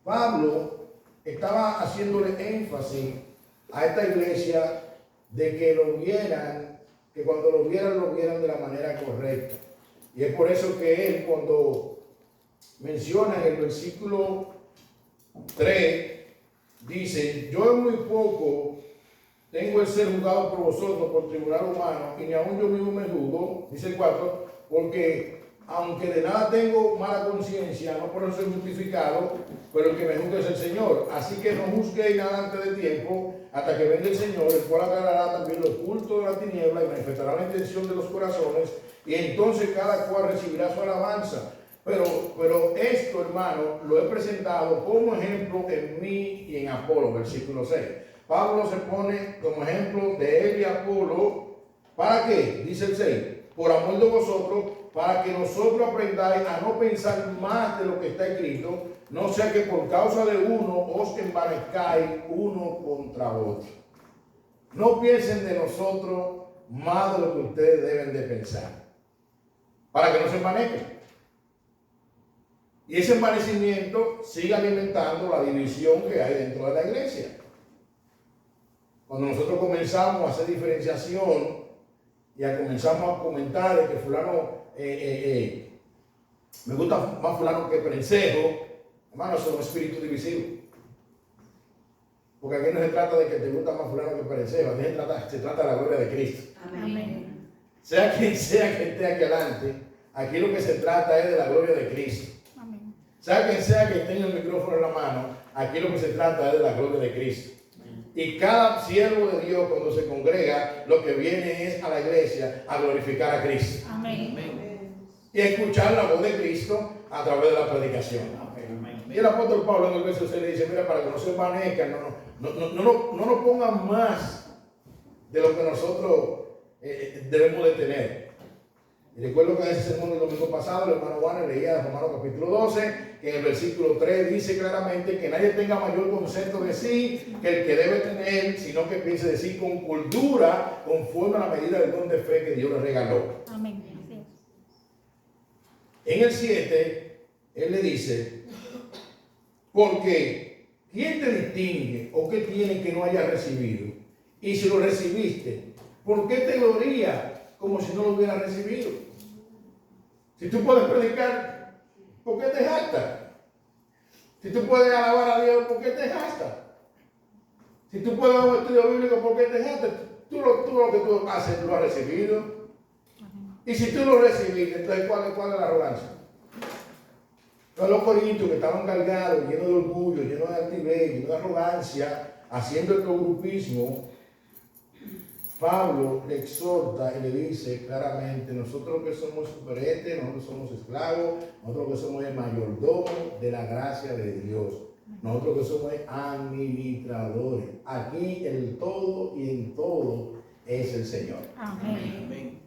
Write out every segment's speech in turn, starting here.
Pablo estaba haciéndole énfasis a esta iglesia de que lo vieran, que cuando lo vieran de la manera correcta. Y es por eso que él, cuando menciona en el versículo 3, dice: yo en muy poco tengo el ser juzgado por vosotros por tribunal humano, y ni aun yo mismo me juzgo, dice el 4, porque aunque de nada tengo mala conciencia, no por eso soy justificado, pero el que me juzga es el Señor. Así que no juzguéis nada antes de tiempo, hasta que venga el Señor, el cual aclarará también lo oculto de la tiniebla y manifestará la intención de los corazones, y entonces cada cual recibirá su alabanza. Pero esto, hermano, lo he presentado como ejemplo en mí y en Apolo, versículo 6. Pablo se pone como ejemplo de él y Apolo. ¿Para qué? Dice el 6. Por amor de vosotros, para que nosotros aprendáis a no pensar más de lo que está escrito, no sea que por causa de uno os envanezcáis uno contra otro. No piensen de nosotros más de lo que ustedes deben de pensar, para que no se envanezcan. Y ese envanecimiento sigue alimentando la división que hay dentro de la iglesia. Cuando nosotros comenzamos a hacer diferenciación y comenzamos a comentar de que fulano, me gusta más fulano que Prensejo, hermano, son espíritus divisivos. Porque aquí no se trata de que te gusta más fulano que Prensejo, aquí se trata de la gloria de Cristo. Amén. Sea quien sea que esté aquí adelante, aquí lo que se trata es de la gloria de Cristo. Sea quien sea que tenga el micrófono en la mano, aquí lo que se trata es de la gloria de Cristo. Y cada siervo de Dios, cuando se congrega, lo que viene es a la iglesia a glorificar a Cristo. Amén. Y a escuchar la voz de Cristo a través de la predicación. Y el apóstol Pablo en el verso 6 le dice: mira, para que no se envanezcan, no nos pongan más de lo que nosotros debemos de tener. Y recuerdo que en ese sermón del domingo pasado el hermano Warner leía Romanos capítulo 12, que en el versículo 3 dice claramente que nadie tenga mayor concepto de sí que el que debe tener, sino que piense de sí con cultura, conforme a la medida del don de fe que Dios le regaló. Amén. En el 7, él le dice: porque ¿quién te distingue o qué tiene que no hayas recibido? Y si lo recibiste, ¿por qué te glorías como si no lo hubieras recibido? Si tú puedes predicar, ¿por qué te jactas? Si tú puedes alabar a Dios, ¿por qué te jactas? Si tú puedes dar un estudio bíblico, ¿por qué te jactas? Tú lo que tú haces, tú lo has recibido. Y si tú lo recibiste, entonces ¿cuál es la arrogancia? Los corintios que estaban cargados, llenos de orgullo, llenos de altivez, llenos de arrogancia, haciendo el grupismo, Pablo le exhorta y le dice claramente: nosotros que somos superhéroes, nosotros somos esclavos, nosotros que somos el mayordomo de la gracia de Dios, nosotros que somos administradores. Aquí el todo y en todo es el Señor. Amén.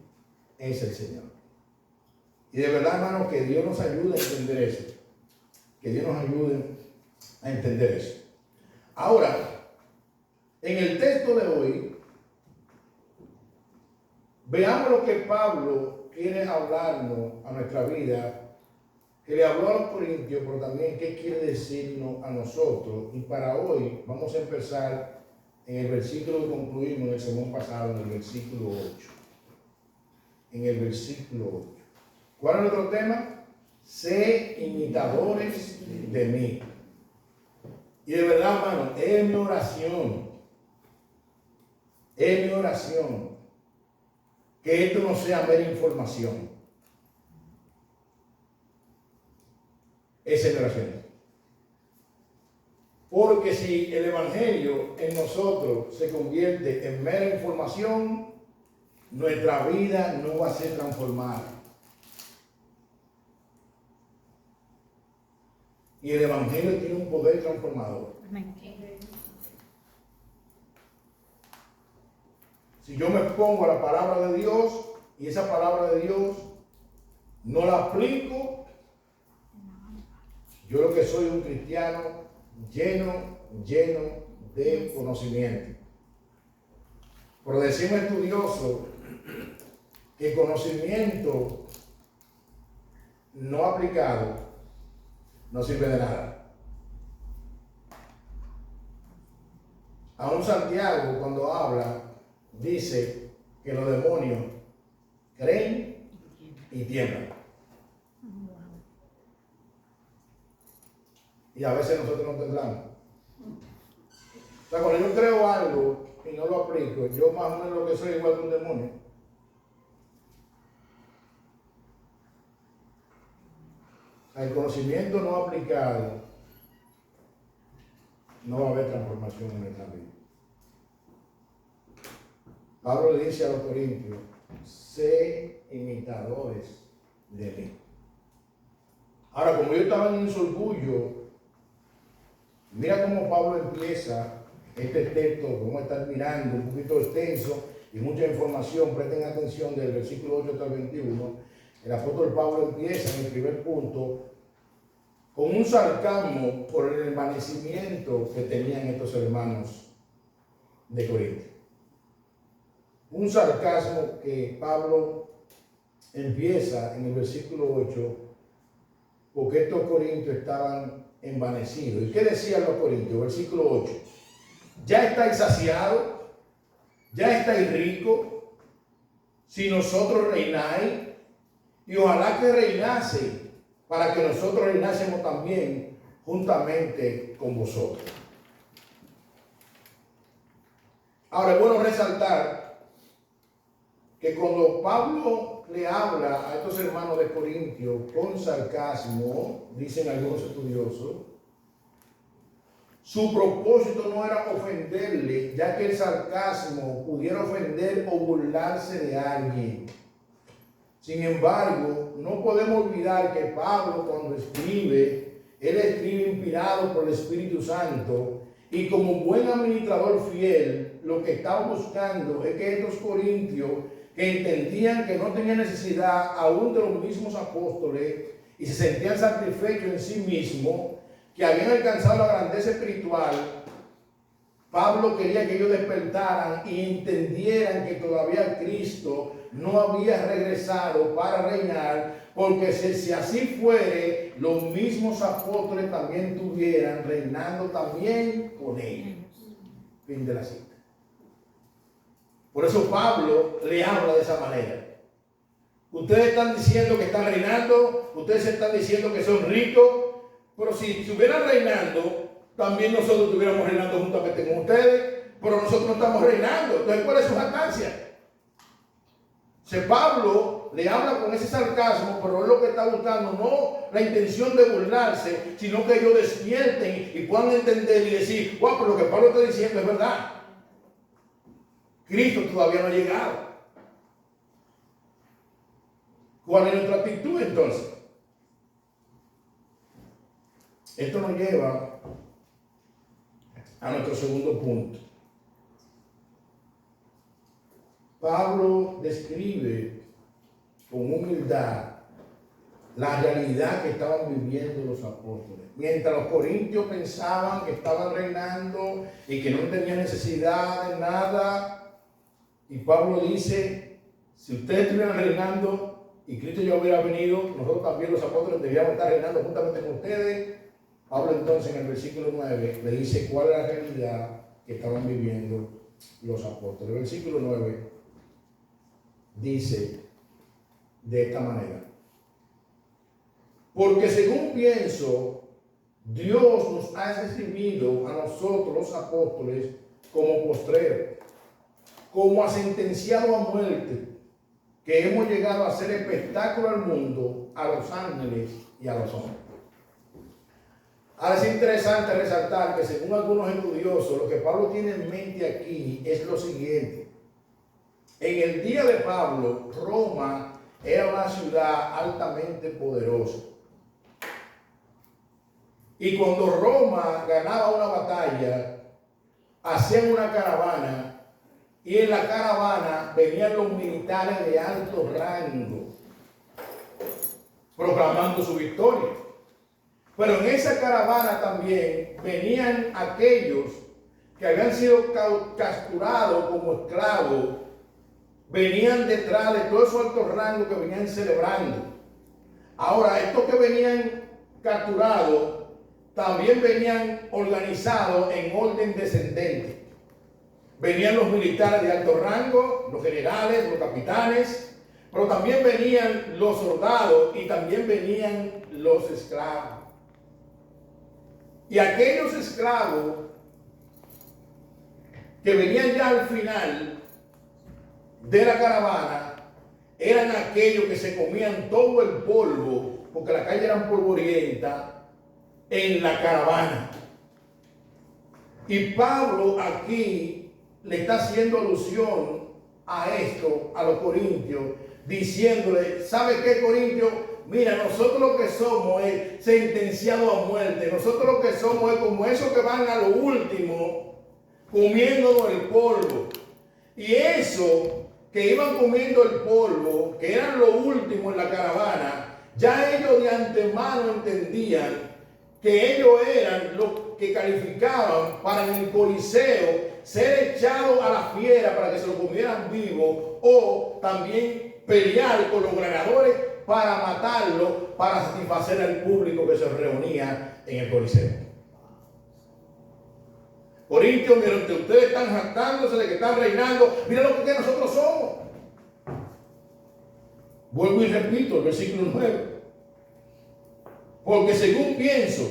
Es el Señor. Y de verdad, hermano, que Dios nos ayude a entender eso. Que Dios nos ayude a entender eso. Ahora, en el texto de hoy, veamos lo que Pablo quiere hablarnos a nuestra vida, que le habló a los corintios, pero también qué quiere decirnos a nosotros. Y para hoy vamos a empezar en el versículo que concluimos en el sermón pasado, en el versículo 8. En el versículo 8. ¿Cuál es nuestro tema? Sé imitadores de mí. Y de verdad, hermano, es mi oración. Es mi oración que esto no sea mera información. Esa es mi oración. Porque si el evangelio en nosotros se convierte en mera información, nuestra vida no va a ser transformada. Y el evangelio tiene un poder transformador. Amén. Si yo me pongo a la palabra de Dios y esa palabra de Dios no la aplico, yo lo que soy un cristiano lleno de conocimiento. Por decirme estudioso, que conocimiento no aplicado no sirve de nada. Aún Santiago, cuando habla, dice que los demonios creen y tiemblan. Y a veces nosotros no temblamos. O sea, cuando yo creo algo y no lo aplico, yo más o menos lo que soy igual que un demonio. O sea, el conocimiento no aplicado, no va a haber transformación en nuestra vida. Pablo le dice a los corintios, sé imitadores de mí. Ahora, como yo estaba en ese orgullo, mira cómo Pablo empieza este texto, vamos a estar mirando un poquito extenso y mucha información, presten atención del versículo 8 hasta el 21. El apóstol Pablo empieza en el primer punto con un sarcasmo por el envanecimiento que tenían estos hermanos de Corinto. Un sarcasmo que Pablo empieza en el versículo 8, porque estos corintios estaban envanecidos. ¿Y qué decían los corintios? Versículo 8. Ya estáis saciados, ya estáis ricos, si nosotros reináis, y ojalá que reinaseis, para que nosotros reinásemos también juntamente con vosotros. Ahora es bueno resaltar que cuando Pablo le habla a estos hermanos de Corintios con sarcasmo, dicen algunos estudiosos, su propósito no era ofenderle, ya que el sarcasmo pudiera ofender o burlarse de alguien. Sin embargo, no podemos olvidar que Pablo, cuando escribe, él escribe inspirado por el Espíritu Santo, y como buen administrador fiel, lo que estaba buscando es que estos corintios, que entendían que no tenían necesidad aún de los mismos apóstoles y se sentían satisfechos en sí mismos, que habían alcanzado la grandeza espiritual, Pablo quería que ellos despertaran y entendieran que todavía Cristo no había regresado para reinar, porque si así fuere, los mismos apóstoles también estuvieran reinando también con ellos. Fin de la cita. Por eso Pablo le habla de esa manera. Ustedes están diciendo que están reinando, ustedes están diciendo que son ricos, pero si estuvieran reinando, también nosotros estuviéramos reinando juntamente con ustedes, pero nosotros no estamos reinando. Entonces, ¿cuál es su jactancia? Pablo le habla con ese sarcasmo, pero es lo que está buscando, no la intención de burlarse, sino que ellos despierten y puedan entender y decir, wow, pero lo que Pablo está diciendo es verdad. Cristo todavía no ha llegado. ¿Cuál es nuestra actitud entonces? Esto nos lleva a nuestro segundo punto. Pablo describe con humildad la realidad que estaban viviendo los apóstoles. Mientras los corintios pensaban que estaban reinando y que no tenían necesidad de nada, y Pablo dice, si ustedes estuvieran reinando y Cristo ya hubiera venido, nosotros también los apóstoles deberíamos estar reinando juntamente con ustedes. Pablo entonces en el versículo 9 le dice cuál es la realidad que estaban viviendo los apóstoles. El versículo 9 dice de esta manera: porque según pienso, Dios nos ha recibido a nosotros los apóstoles como postreros, como a sentenciado a muerte, que hemos llegado a hacer espectáculo al mundo, a los ángeles y a los hombres. Ahora es interesante resaltar que según algunos estudiosos, lo que Pablo tiene en mente aquí es lo siguiente. En el día de Pablo, Roma era una ciudad altamente poderosa. Y cuando Roma ganaba una batalla, hacían una caravana, y en la caravana venían los militares de alto rango, proclamando su victoria. Pero en esa caravana también venían aquellos que habían sido capturados como esclavos, venían detrás de todos esos altos rangos que venían celebrando. Ahora, estos que venían capturados también venían organizados en orden descendente. venían los militares de alto rango, los generales, los capitanes, pero también venían los soldados y también venían los esclavos. Y aquellos esclavos que venían ya al final de la caravana eran aquellos que se comían todo el polvo, porque la calle era polvorienta, en la caravana. Y Pablo aquí le está haciendo alusión a esto, a los corintios, diciéndole, ¿sabe qué, Corintios? Mira, nosotros lo que somos es sentenciados a muerte. Nosotros lo que somos es como esos que van a lo último, comiéndonos el polvo. Y eso, que iban comiendo el polvo, que eran lo último en la caravana, ya ellos de antemano entendían que ellos eran los que calificaban para en el Coliseo ser echados a la fiera para que se lo comieran vivo, o también pelear con los gladiadores para matarlo, para satisfacer al público que se reunía en el Coliseo. Corintios, miren que ustedes están jactándose de que están reinando, miren lo que nosotros somos. Vuelvo y repito el versículo 9. Porque según pienso,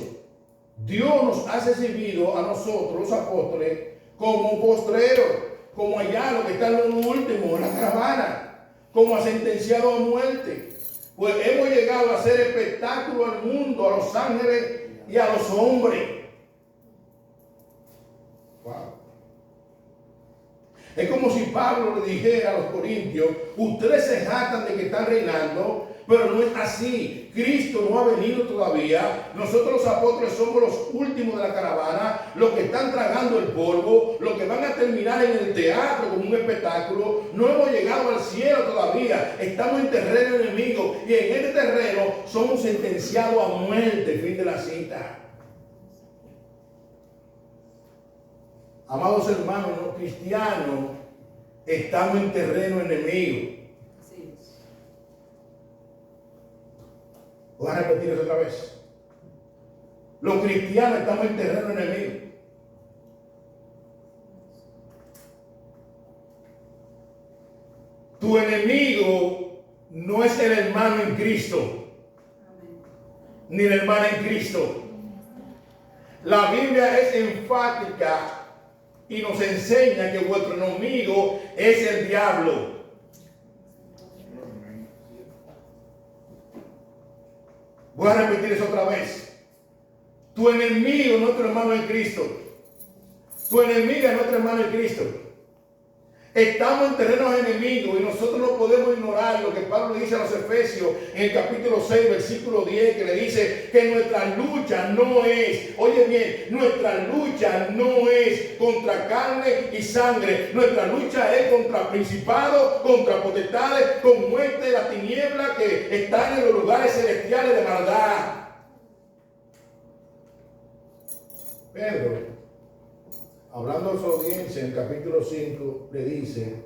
Dios nos ha recibido a nosotros, los apóstoles, como postreros, como allá los que están los últimos en la caravana, como a sentenciados a muerte. Pues hemos llegado a hacer espectáculo al mundo, a los ángeles y a los hombres. Wow. Es como si Pablo le dijera a los corintios, ustedes se jactan de que están reinando, pero no es así. Cristo no ha venido todavía. Nosotros los apóstoles somos los últimos de la caravana, los que están tragando el polvo, los que van a terminar en el teatro como un espectáculo. No hemos llegado al cielo todavía. Estamos en terreno enemigo y en este terreno somos sentenciados a muerte. Fin de la cita. Amados hermanos, los cristianos estamos en terreno enemigo. Voy a repetir eso otra vez. Los cristianos estamos en terreno enemigo. Tu enemigo no es el hermano en Cristo, ni la hermana en Cristo. La Biblia es enfática y nos enseña que vuestro enemigo es el diablo. Voy a repetir eso otra vez. Tu enemigo no es tu hermano en Cristo. Tu enemiga no es tu hermano en Cristo. Estamos en terrenos enemigos y nosotros no podemos ignorar lo que Pablo le dice a los Efesios en el capítulo 6, versículo 10, que le dice que nuestra lucha no es, oye bien, nuestra lucha no es contra carne y sangre. Nuestra lucha es contra principados, contra potestades, con muerte de la tiniebla que están en los lugares celestiales de maldad. Pedro, hablando a su audiencia en el capítulo 5, le dice,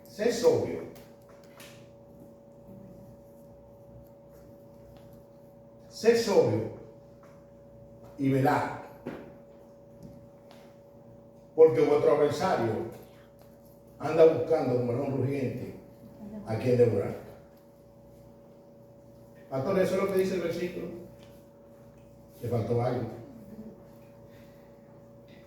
sé sobrio. Sé sobrio y velad, porque vuestro adversario anda buscando como león rugiente a quien devorar. Pastor, ¿eso es lo que dice el versículo? Le faltó algo.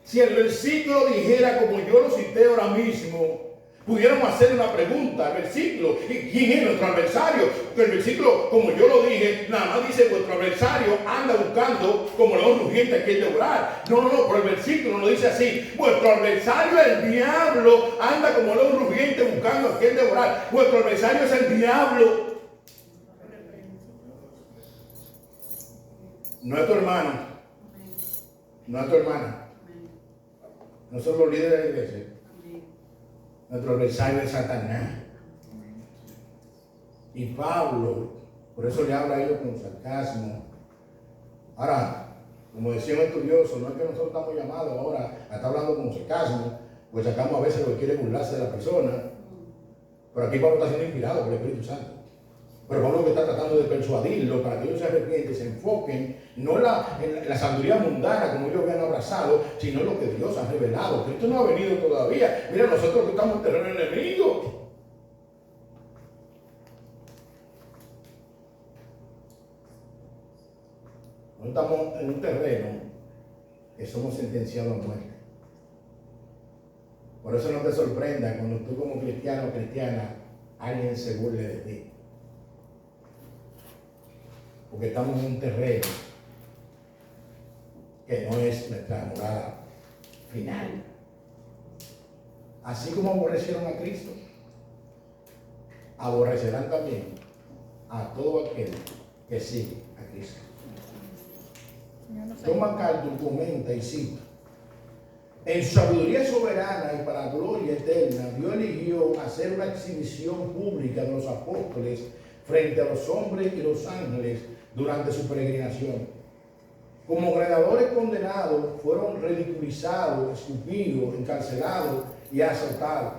Si el versículo dijera como yo lo cité ahora mismo, pudiéramos hacer una pregunta al versículo. ¿Y quién es nuestro adversario? Porque el versículo, como yo lo dije, nada más dice vuestro adversario anda buscando como león rugiente a quien devorar. No, pero el versículo no dice así. Vuestro adversario, el diablo, anda como león rugiente buscando a quien devorar. Vuestro adversario es el diablo. No es tu hermano. No es tu hermana. No son los líderes de la iglesia. Nuestro adversario es Satanás. Y Pablo, por eso le habla a ellos con sarcasmo. Ahora, como decía un estudioso, no es que nosotros estamos llamados ahora a estar hablando con sarcasmo, pues sacamos a veces lo que quiere burlarse de la persona. Pero aquí Pablo está siendo inspirado por el Espíritu Santo. Pero Pablo que está tratando de persuadirlo para que ellos se arrepienten, se enfoquen no en la sabiduría mundana como ellos habían abrazado, sino en lo que Dios ha revelado. Cristo no ha venido todavía. Mira, nosotros que estamos en terreno enemigo. No estamos en un terreno que somos sentenciados a muerte. Por eso no te sorprenda cuando tú como cristiano o cristiana alguien se burle de ti. Porque estamos en un terreno que no es nuestra morada final. Así como aborrecieron a Cristo, aborrecerán también a todo aquel que sigue a Cristo. John MacArthur comenta y cita: en su sabiduría soberana y para gloria eterna, Dios eligió hacer una exhibición pública de los apóstoles frente a los hombres y los ángeles durante su peregrinación. Como gladiadores condenados, fueron ridiculizados, escupidos, encarcelados y azotados.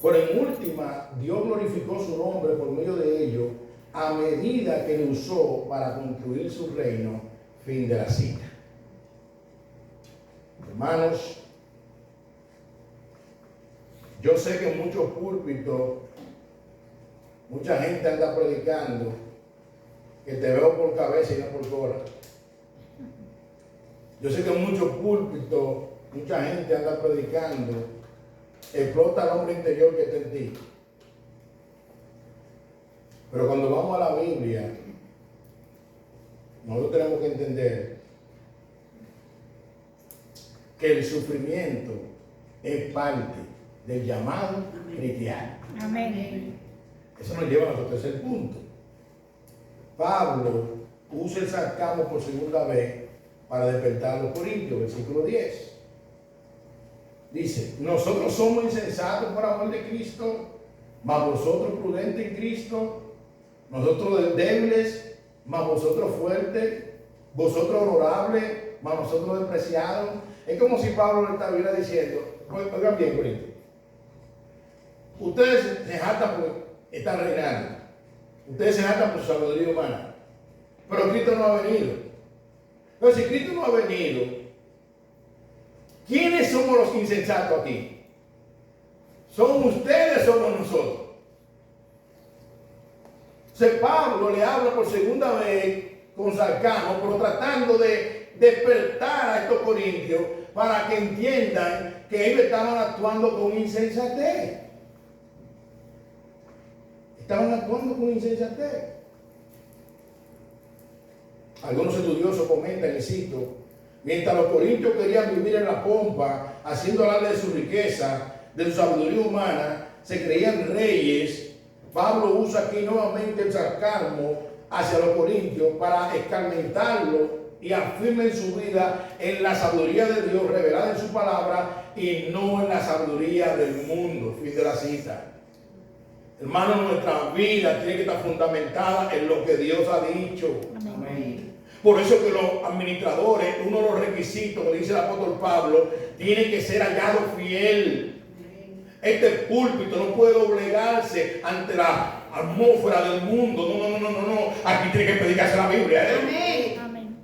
Pero en última, Dios glorificó su nombre por medio de ellos a medida que lo usó para construir su reino. Fin de la cita. Hermanos, yo sé que en muchos púlpitos mucha gente anda predicando que te veo por cabeza y no por cola. Yo sé que en muchos púlpitos mucha gente anda predicando explota el hombre interior que está en ti. Pero cuando vamos a la Biblia, nosotros tenemos que entender que el sufrimiento es parte del llamado cristiano. Amén. Eso nos lleva a nuestro tercer punto. Pablo usa el sarcasmo por segunda vez para despertar a los corintios, versículo 10. Dice: nosotros somos insensatos por amor de Cristo, mas vosotros prudentes en Cristo, nosotros débiles, mas vosotros fuertes, vosotros honorables, mas nosotros despreciados. Es como si Pablo le estuviera diciendo: oigan bien, Corintios, ustedes se jactan porque están reinando, ustedes se jactan por su sabiduría humana, pero Cristo no ha venido. Entonces, si Cristo no ha venido, ¿quiénes somos los insensatos aquí? ¿Son ustedes o somos nosotros? Pablo le habla por segunda vez con sarcasmo, pero tratando de despertar a estos corintios para que entiendan que ellos estaban actuando con insensatez. Estaban actuando con insensatez. Algunos estudiosos comentan, y cito: mientras los corintios querían vivir en la pompa, haciendo alarde de su riqueza, de su sabiduría humana, se creían reyes. Pablo usa aquí nuevamente el sarcasmo hacia los corintios para escarmentarlo y afirmen su vida en la sabiduría de Dios revelada en su palabra y no en la sabiduría del mundo. Fin de la cita. Hermanos, nuestra vida tiene que estar fundamentada en lo que Dios ha dicho. Amén. Por eso que los administradores, uno de los requisitos que dice el apóstol Pablo, tiene que ser hallado fiel. Este púlpito no puede doblegarse ante la atmósfera del mundo. No. Aquí tiene que predicarse la Biblia. Amén.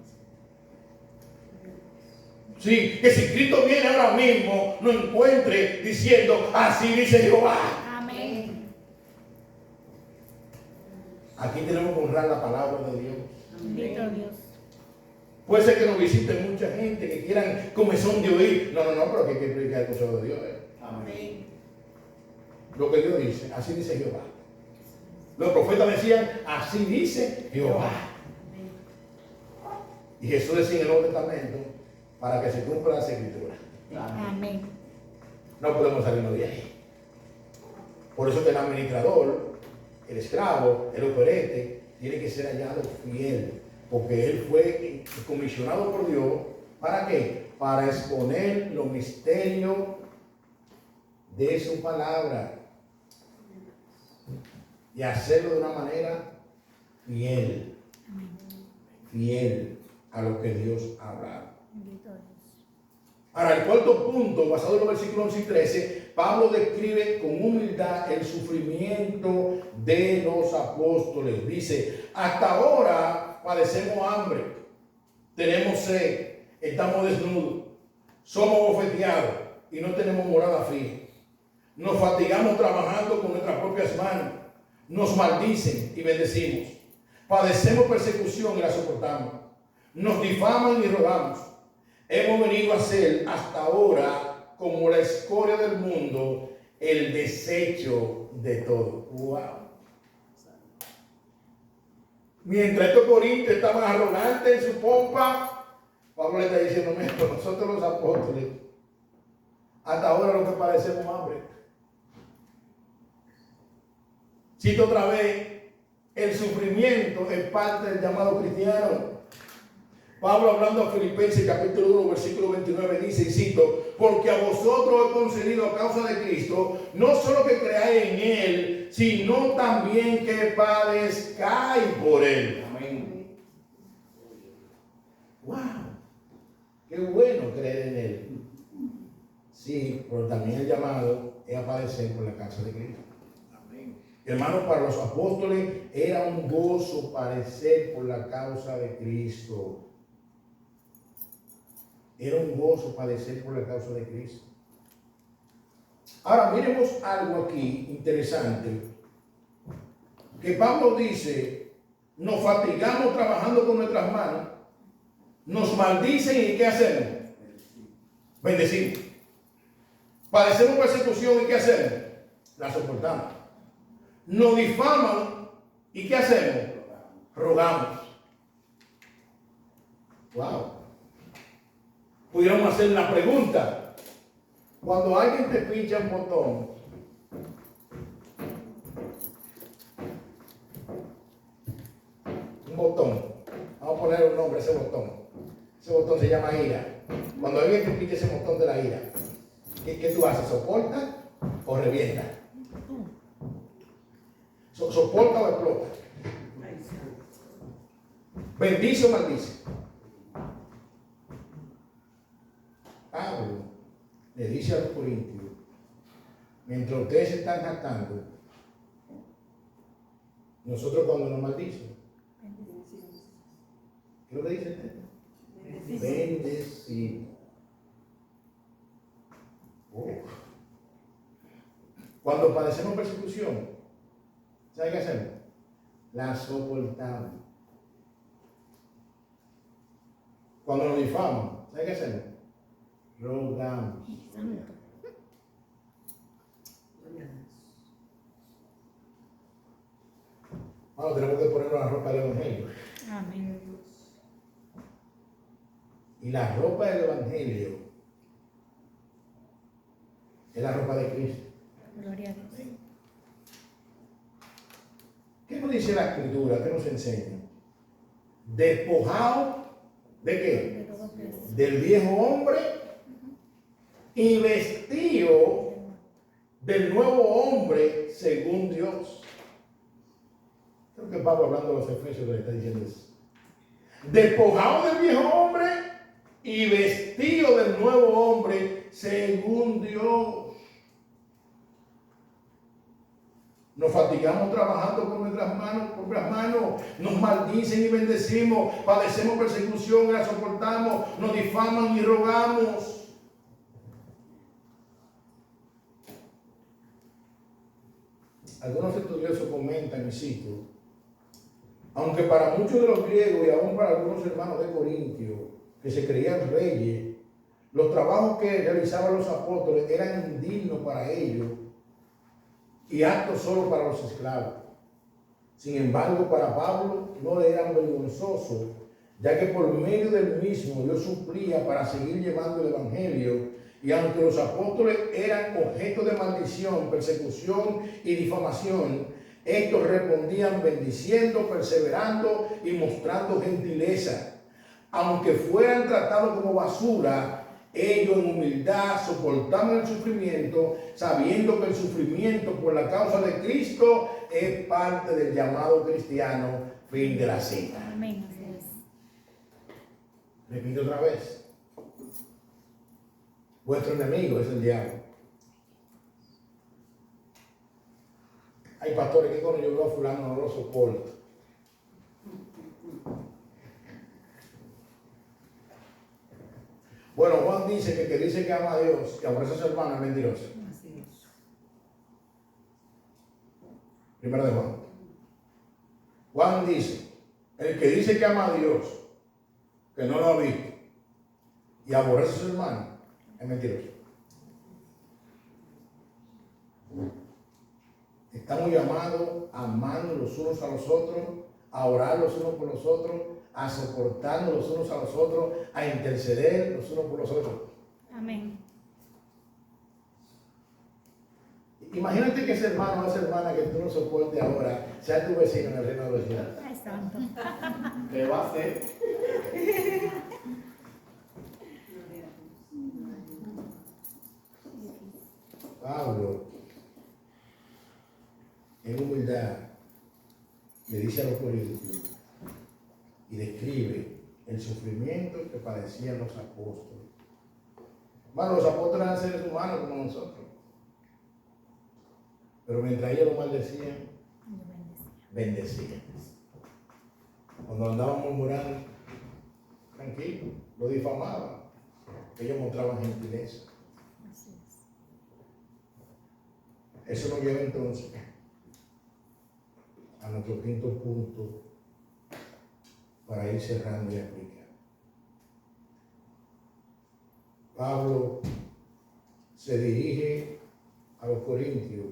Sí, que si Cristo viene ahora mismo, no encuentre diciendo: así dice Jehová. Amén. Aquí tenemos que honrar la palabra de Dios. Bendito Dios. Puede ser que nos visite mucha gente que quieran comezón de oír. No, pero que hay que predicar el consejo de Dios. Amén. Lo que Dios dice, así dice Jehová. Los profetas decían: así dice Jehová. Y Jesús decía en el Nuevo Testamento: para que se cumpla la escritura. Amén. No podemos salirnos de ahí. Por eso que el administrador, el esclavo, el operete, tiene que ser hallado fiel, porque él fue comisionado por Dios. ¿Para qué? Para exponer los misterios de su palabra y hacerlo de una manera fiel, fiel a lo que Dios ha hablado. Bendito Dios. Ahora, el cuarto punto, basado en los versículos 11 y 13, Pablo describe con humildad el sufrimiento de los apóstoles. Dice, hasta ahora padecemos hambre, tenemos sed, estamos desnudos, somos bofeteados y no tenemos morada fija. Nos fatigamos trabajando con nuestras propias manos, nos maldicen y bendecimos. Padecemos persecución y la soportamos. Nos difaman y rogamos. Hemos venido a ser hasta ahora como la escoria del mundo, el desecho de todo. ¡Wow! Mientras estos corintios estaban arrogantes en su pompa, Pablo le está diciendo, mira, nosotros los apóstoles, hasta ahora lo que padecemos hambre. Cito otra vez, el sufrimiento es parte del llamado cristiano. Pablo, hablando a Filipenses capítulo 1 versículo 29, dice, y cito, porque a vosotros he concedido a causa de Cristo, no solo que creáis en Él, sino también que padezcáis por Él. Amén. Wow, qué bueno creer en Él. Sí, pero también el llamado es a padecer por la causa de Cristo. Amén. Hermanos, para los apóstoles era un gozo padecer por la causa de Cristo. Era un gozo padecer por la causa de Cristo. Ahora miremos algo aquí interesante. Que Pablo dice, nos fatigamos trabajando con nuestras manos, nos maldicen y ¿qué hacemos? Bendecimos. Padecemos persecución y ¿qué hacemos? La soportamos. Nos difaman y ¿qué hacemos? Rogamos. Wow. Pudiéramos hacer una pregunta. Cuando alguien te pincha un botón, vamos a poner un nombre a ese botón se llama ira. Cuando alguien te pincha ese botón de la ira, ¿qué tú haces? ¿Soporta o revienta? ¿Soporta o explota? ¿Bendice o maldice? Pablo le dice a los corintios, mientras ustedes se están jactando, nosotros cuando nos maldicen, ¿qué es lo que dice el texto? Bendecimos. Oh. Cuando padecemos persecución, ¿sabe qué hacemos? La soportamos. Cuando nos difaman, ¿sabe qué hacemos? Rogamos. Bueno, tenemos que ponernos la ropa del Evangelio. Amén. Y la ropa del Evangelio es la ropa de Cristo. Gloria a Dios. ¿Qué nos dice la Escritura? ¿Qué nos enseña? Despojado ¿de qué? Del viejo hombre y vestido del nuevo hombre según Dios. Creo que Pablo, hablando de los Efesios, le está diciendo eso. Despojado del viejo hombre y vestido del nuevo hombre según Dios. Nos fatigamos trabajando con nuestras manos, nos maldicen y bendecimos, padecemos persecución y la soportamos, nos difaman y rogamos. Algunos estudiosos comentan, y cito, aunque para muchos de los griegos y aún para algunos hermanos de Corintio, que se creían reyes, los trabajos que realizaban los apóstoles eran indignos para ellos y aptos solo para los esclavos. Sin embargo, para Pablo no le eran vergonzosos, ya que por medio del mismo Dios suplía para seguir llevando el evangelio. Y aunque los apóstoles eran objeto de maldición, persecución y difamación, estos respondían bendiciendo, perseverando y mostrando gentileza. Aunque fueran tratados como basura, ellos en humildad soportaban el sufrimiento, sabiendo que el sufrimiento por la causa de Cristo es parte del llamado cristiano, fin de la cita. Amén. Repito otra vez. Vuestro enemigo es el diablo. Hay pastores que cuando yo veo a fulano no lo soporto. Bueno, Juan dice que el que dice que ama a Dios y aborrece a su hermano es mentiroso. Así es. Primero de Juan. Juan dice, el que dice que ama a Dios, que no lo ha visto, y aborrece a su hermano, es mentiroso. Estamos llamados a amarnos los unos a los otros, a orar los unos por los otros, a soportarnos los unos a los otros, a interceder los unos por los otros. Amén. Imagínate que ese hermano o esa hermana que tú no soportes ahora sea tu vecino en el reino de los cielos. Ay, santo. ¿Qué va a hacer? Pablo, en humildad, le dice a los corintios y describe el sufrimiento que padecían los apóstoles. Bueno, los apóstoles eran seres humanos como nosotros. Pero mientras ellos lo maldecían, bendecían. Cuando andaban murmurando, tranquilo, lo difamaban. Ellos mostraban gentileza. Así es. Eso nos lleva entonces a nuestro quinto punto para ir cerrando y aplicar. Pablo se dirige a los corintios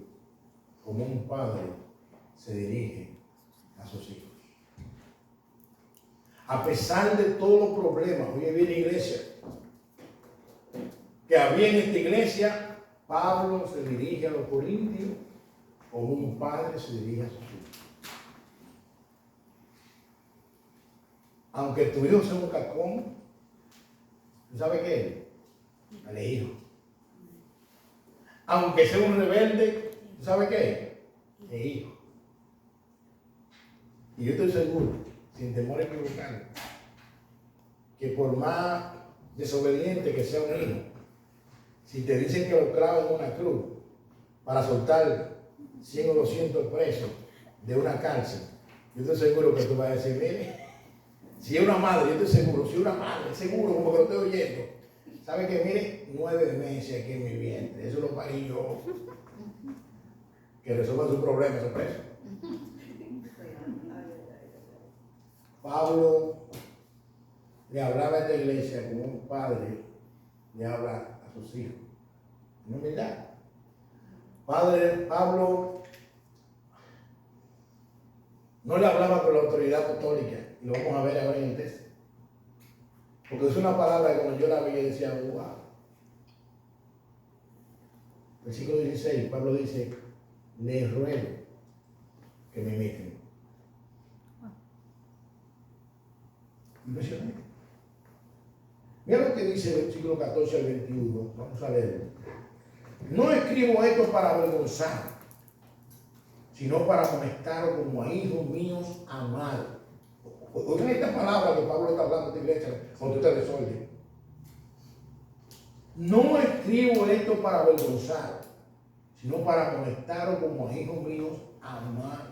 como un padre se dirige a sus hijos. A pesar de todos los problemas, oye bien iglesia, que había en esta iglesia, Pablo se dirige a los corintios como un padre se dirige a sus hijos. Aunque tu hijo sea un cacón, ¿tú sabes qué? Dale hijo. Aunque sea un rebelde, ¿tú sabes qué? De hijo. Y yo estoy seguro, sin temor a equivocarme, que por más desobediente que sea un hijo, si te dicen que lo claven en una cruz para soltar 100 o 200 presos de una cárcel, yo estoy seguro que tú vas a decir, mire, si es una madre, yo estoy seguro, si es una madre, seguro, como que lo estoy oyendo, ¿sabe que mire? 9 meses aquí en mi vientre, eso lo parí yo. Que resuelva su problema, ese preso. Pablo le hablaba a esta iglesia como un padre le habla a sus hijos. En humildad. Pablo no le hablaba con la autoridad apostólica, y lo vamos a ver ahora en el texto. Porque es una palabra que cuando yo la vi decía, wow. Versículo 16, Pablo dice, les ruego que me imiten. Impresionante. Mira lo que dice el versículo 14 al 21. Vamos a leerlo. No escribo esto para avergonzar, sino para amonestaros como a hijos míos amados. Oigan esta palabra que Pablo está hablando de esta iglesia cuando ustedes oyen. No escribo esto para avergonzar, sino para amonestaros como a hijos míos amados.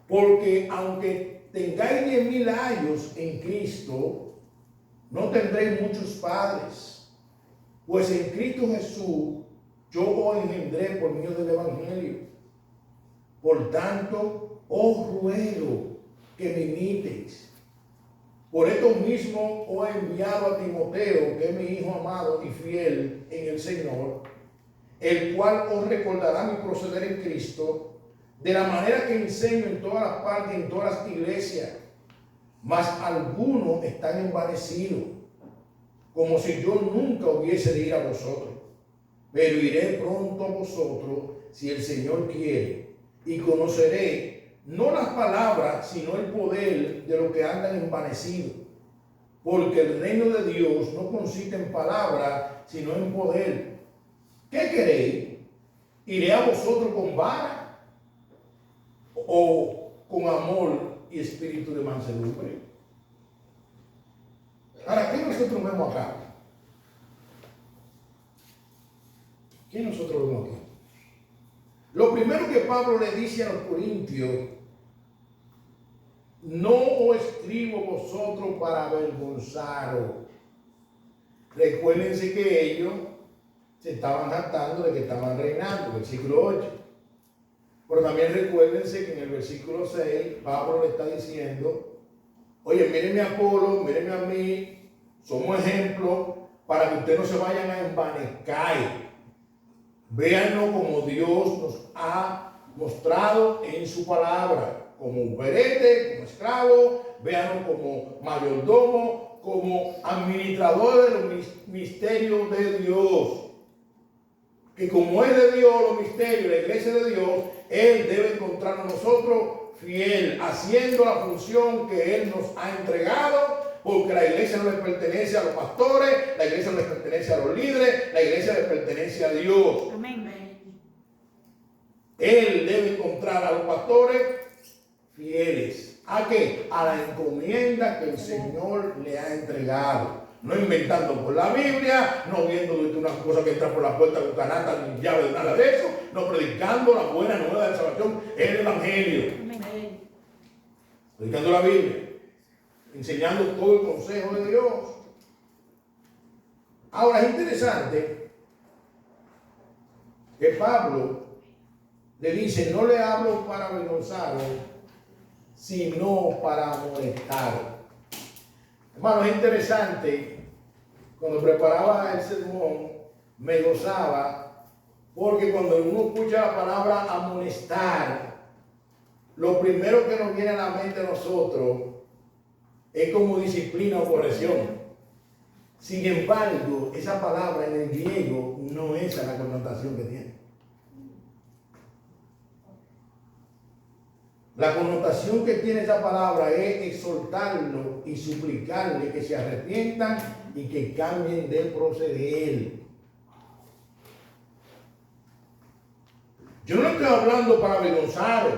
Porque aunque tengáis 10,000 años en Cristo, no tendréis muchos padres, pues en Cristo Jesús yo os engendré por medio del Evangelio. Por tanto, os ruego que me imitéis. Por esto mismo os he enviado a Timoteo, que es mi hijo amado y fiel en el Señor, el cual os recordará mi proceder en Cristo, de la manera que enseño en todas las partes, en todas las iglesias. Mas algunos están envanecidos, como si yo nunca hubiese de ir a vosotros. Pero iré pronto a vosotros, si el Señor quiere, y conoceré no las palabras, sino el poder de los que andan envanecidos. Porque el reino de Dios no consiste en palabras, sino en poder. ¿Qué queréis? ¿Iré a vosotros con vara o con amor y espíritu de mansedumbre? Ahora, ¿qué nosotros vemos acá? ¿Qué nosotros vemos aquí? Lo primero que Pablo le dice a los corintios: no os escribo vosotros para avergonzaros. Recuérdense que ellos se estaban jactando de que estaban reinando, versículo 8. Pero también recuérdense que en el versículo 6 Pablo le está diciendo: oye, mírenme a Apolo, mírenme a mí, somos ejemplos para que ustedes no se vayan a envanecer. Véanlo como Dios nos ha mostrado en su palabra, como un perete, como esclavo, véanlo como mayordomo, como administrador de los misterios de Dios. Que como es de Dios los misterios, la iglesia de Dios, Él debe encontrarnos nosotros fiel, haciendo la función que Él nos ha entregado, porque la iglesia no le pertenece a los pastores, la iglesia no le pertenece a los líderes, la iglesia le pertenece a Dios. Amén. Él debe encontrar a los pastores fieles. ¿A qué? A la encomienda que el Señor le ha entregado. No inventando por la Biblia, no viendo una cosa que entra por la puerta con canasta ni llave, nada de eso, no predicando la buena nueva de salvación, el Evangelio. Amén. Predicando la Biblia, enseñando todo el consejo de Dios. Ahora es interesante que Pablo le dice: no le hablo para avergonzaros, sino para amonestaros. Hermano, es interesante. Cuando preparaba el sermón, me gozaba, porque cuando uno escucha la palabra amonestar, lo primero que nos viene a la mente a nosotros es como disciplina o corrección. Sin embargo, esa palabra en el griego no es la connotación que tiene. La connotación que tiene esa palabra es exhortarlo y suplicarle que se arrepientan y que cambien de proceder. Yo no estoy hablando para avergonzaros.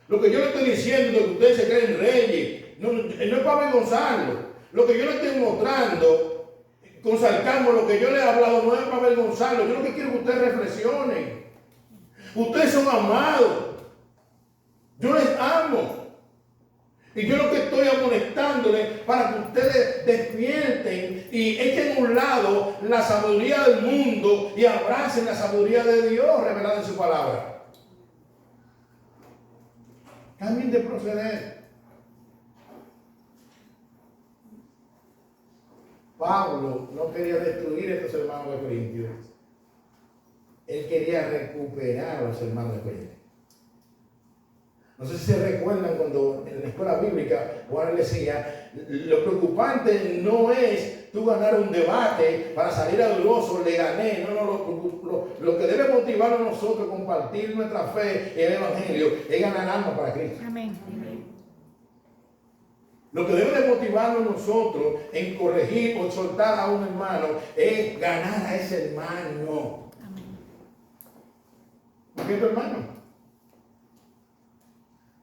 Lo que yo le estoy diciendo es que ustedes se creen reyes. No es para avergonzarlos. Lo que yo le estoy mostrando con sarcasmo, lo que yo le he hablado, no es para avergonzarlos. Yo lo que quiero es que ustedes reflexionen. Ustedes son amados. Yo les amo. Y yo lo que estoy amonestándoles para que ustedes despierten y echen a un lado la sabiduría del mundo y abracen la sabiduría de Dios revelada en su palabra. Cambien de proceder. Pablo no quería destruir a estos hermanos de Corintios. Él quería recuperar a los hermanos de Corintios. No sé si se recuerdan cuando en la escuela bíblica Juan les decía: lo preocupante no es tú ganar un debate para salir airoso, le gané. No, lo que debe motivarnos a nosotros a compartir nuestra fe en el Evangelio es ganar alma para Cristo. Amén. Lo que debe de motivarnos a nosotros en corregir o exhortar a un hermano es ganar a ese hermano. Amén. ¿Por qué tu hermano?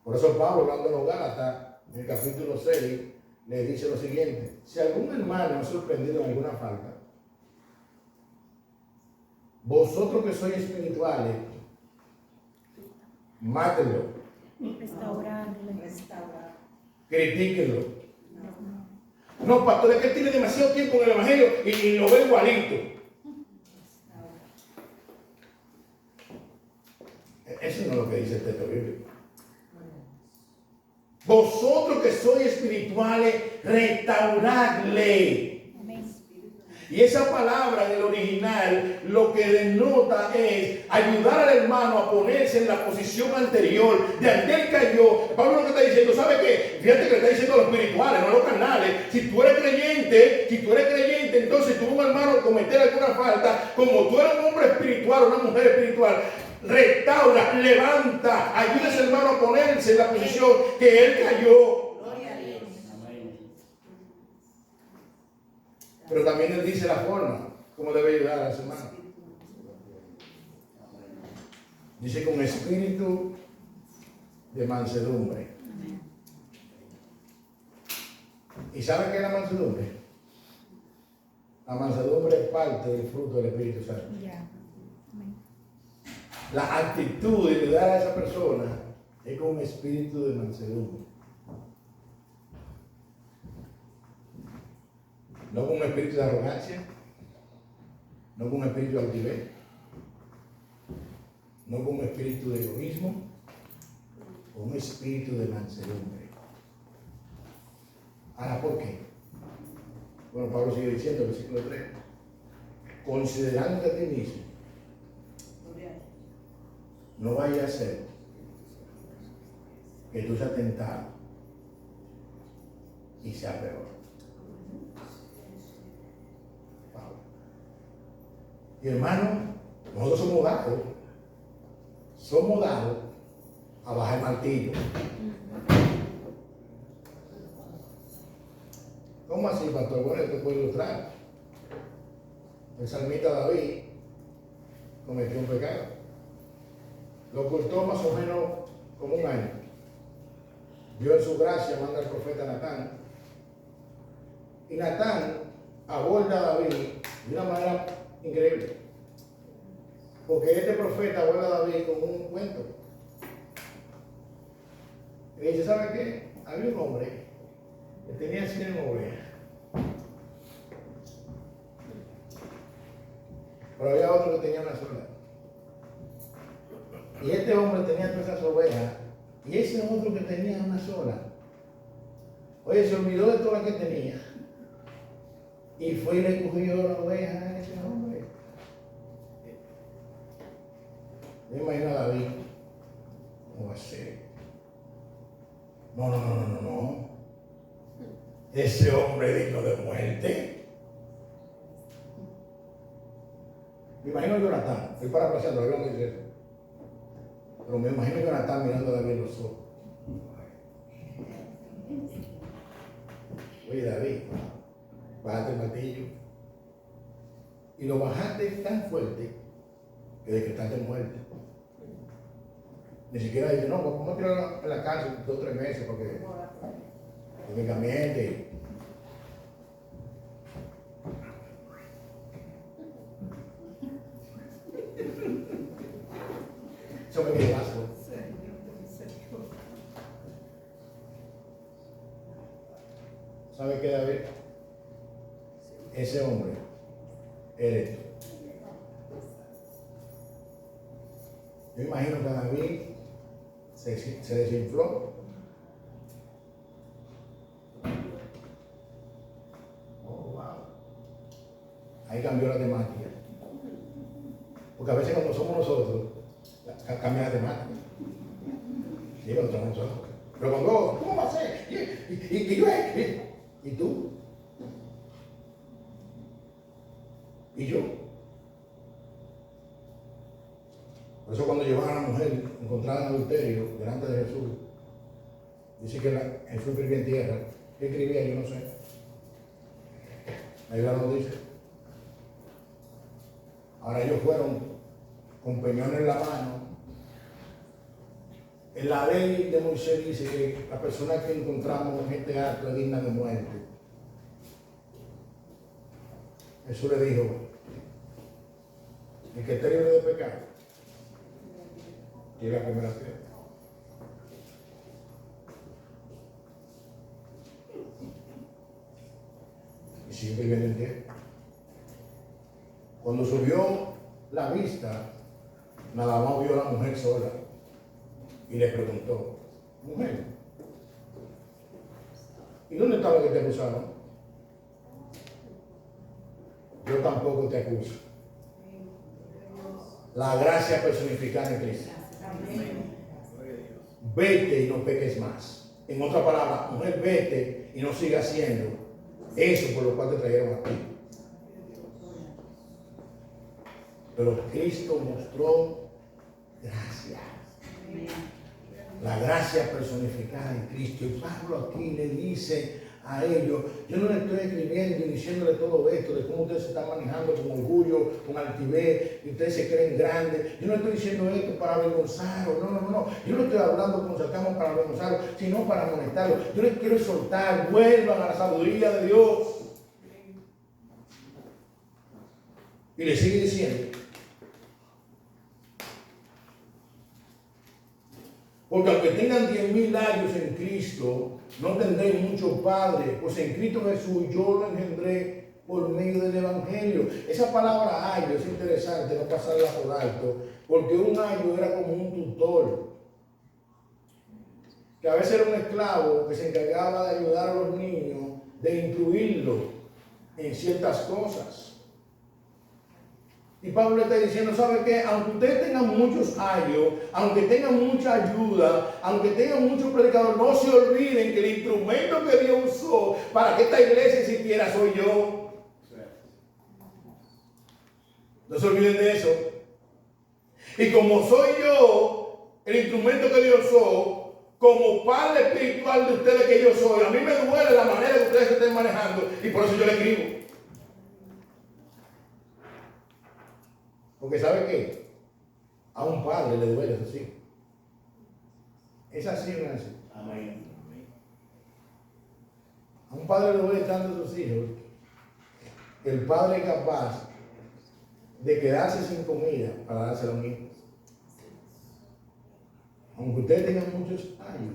Por eso Pablo, hablando de los Gálatas, en el capítulo 6, le dice lo siguiente: si algún hermano es sorprendido en alguna falta, vosotros que sois espirituales, mátenlo, Restaurarle. critíquenlo. No, pastor, es que él tiene demasiado tiempo en el Evangelio y lo ve igualito. Eso no es lo que dice el texto bíblico. Vosotros que sois espirituales, restauradle. Amén. Y esa palabra en el original lo que denota es ayudar al hermano a ponerse en la posición anterior de aquel cayó. Pablo lo que está diciendo, ¿sabe qué? Fíjate que le está diciendo a los espirituales, no a los carnales. Si tú eres creyente, entonces tú un hermano cometer alguna falta, como tú eres un hombre espiritual, una mujer espiritual, restaura, levanta, ayuda a ese hermano a ponerse en la posición que él cayó. Gloria a Dios. Pero también él dice la forma como debe ayudar a ese hermano. Dice con espíritu de mansedumbre. ¿Y saben qué es la mansedumbre? La mansedumbre es parte del fruto del Espíritu Santo. Ya. Amén. la actitud de dar a esa persona es con un espíritu de mansedumbre. No con un espíritu de arrogancia, no con un espíritu de altivez, no con un espíritu de egoísmo, con un espíritu de mansedumbre. Ahora, ¿por qué? Bueno, Pablo sigue diciendo, versículo 3, considerándote a ti mismo, no vaya a ser que tú seas tentado y sea peor. Pablo. Y hermano, nosotros somos dados a bajar el martillo. ¿Cómo así, pastor? Bueno, esto puede ilustrar. El salmista David cometió un pecado. Lo ocultó más o menos como un año. Dios en su gracia manda al profeta Natán. Y Natán aborda a David de una manera increíble. Porque este profeta aborda a David con un cuento. Y dice, ¿sabe qué? Había un hombre que tenía 100 ovejas. Pero había otro que tenía una sola. Y este hombre tenía todas esas ovejas. Y ese otro que tenía una sola. Oye, se olvidó de todas las que tenía. Y fue y le cogió la oveja a ese hombre. Me imagino a David. ¿Cómo va a ser? No. Ese hombre digno de muerte. Me imagino a Jonatán, estoy parafraseando, lo que dice eso. Pero me imagino a Jonatán mirando a David en los ojos. Oye, David, bájate el martillo. Y lo bajaste tan fuerte que decretaste muerte. Ni siquiera dice, no, vamos a tirarlo en la cárcel 2 o 3 meses porque técnicamente. Eso me quedó asco. ¿Sabe qué, David? Ese hombre eres tú. Yo imagino que David se desinfló. Oh, wow. Ahí cambió la temática. Porque a veces cuando somos nosotros, cambia la temática. Sí, cuando somos nosotros. Pero cuando, ¿cómo va a ser? ¿Y yo? ¿Y tú? ¿Y yo? Por eso cuando llevaban a la mujer encontrada en adulterio delante de Jesús, dice que Jesús escribía en tierra. ¿Qué escribía? Yo no sé. La Biblia lo dice. Ahora ellos fueron con peñón en la mano. En la ley de Moisés dice que la persona que encontramos en este acto es digna de muerte. Jesús le dijo, el que esté libre de pecado, llega a primera piedra. Y sigue viviendo en tierra. Cuando subió la vista, nada más vio a la mujer sola. Y le preguntó, mujer, ¿y dónde estaba el que te acusaron? Yo tampoco te acuso. La gracia personificada en Cristo. Vete y no peques más. En otra palabra, mujer, vete y no sigas haciendo eso por lo cual te trajeron a ti. Pero Cristo mostró gracia. La gracia personificada en Cristo. Y Pablo aquí le dice a ellos, yo no le estoy escribiendo y diciéndole todo esto de cómo ustedes se están manejando con orgullo, con altivez, y ustedes se creen grandes. Yo no estoy diciendo esto para avergonzarlos, no. Yo no estoy hablando como sacamos para avergonzarlos, sino para amonestarlos. Yo les quiero soltar, vuelvan a la sabiduría de Dios. Y le sigue diciendo, 1000 años en Cristo, no tendré mucho padre, pues en Cristo Jesús yo lo engendré por medio del Evangelio. Esa palabra ayo es interesante, no pasarla por alto, porque un ayo era como un tutor, que a veces era un esclavo que se encargaba de ayudar a los niños, de instruirlos en ciertas cosas. Y Pablo le está diciendo, ¿sabe qué? Aunque ustedes tengan muchos ayos, aunque tengan mucha ayuda, aunque tengan muchos predicadores, no se olviden que el instrumento que Dios usó para que esta iglesia existiera soy yo. No se olviden de eso. Y como soy yo, el instrumento que Dios usó, como padre espiritual de ustedes que yo soy, a mí me duele la manera que ustedes se estén manejando y por eso yo le escribo. Porque ¿sabe qué? A un padre le duele eso sí. ¿Es así o no es así? Amén. A un padre le duele tanto a sus hijos. El padre es capaz de quedarse sin comida para dárselo a un hijo. Aunque ustedes tengan muchos años,